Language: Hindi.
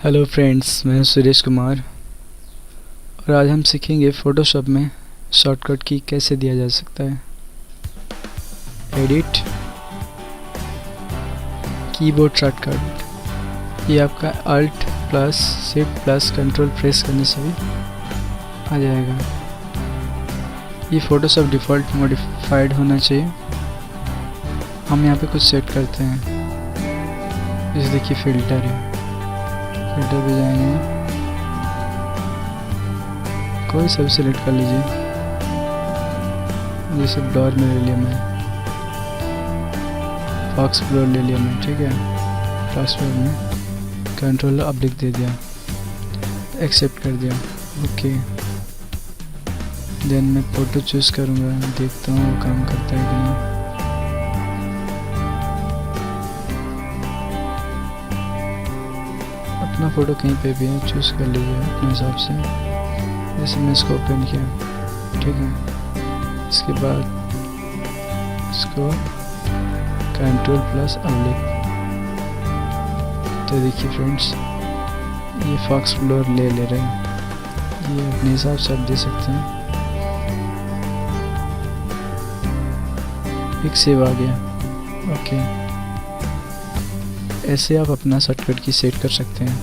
हेलो फ्रेंड्स, मैं हूं सुरेश कुमार और आज हम सीखेंगे फ़ोटोशॉप में शॉर्टकट की कैसे दिया जा सकता है। एडिट, कीबोर्ड शॉर्टकट, ये आपका alt plus shift plus control press करने से भी आ जाएगा। ये फ़ोटोशॉप डिफ़ॉल्ट मॉडिफाइड होना चाहिए। हम यहाँ पे कुछ सेट करते हैं। जैसे देखिए फ़िल्टर है, फिल्टर पे जाएंगे, कोई सब सिलेक्ट कर लीजिए। जैसे ब्लर में ले लिया मैं, फॉक्स ब्लर ले लिया मैं, ठीक है। फॉक्स ब्लर में कंट्रोल ऑब्लिक दे दिया, एक्सेप्ट कर दिया, ओके। देन मैं फ़ोटो चूज़ करूँगा, देखता हूँ वो काम करता है कि नहीं। अपना फ़ोटो कहीं पे भी है, चूज़ कर लीजिए अपने हिसाब से। जैसे मैं इसको ओपन किया, ठीक है। इसके बाद इसको कंट्रोल प्लस ऑब्लिक, तो देखिए फ्रेंड्स ये फॉक्स ब्लर ले रहे हैं। ये अपने हिसाब से आप दे सकते हैं। एक सेव आ गया, ओके। ऐसे आप अपना शॉर्टकट की सेट कर सकते हैं।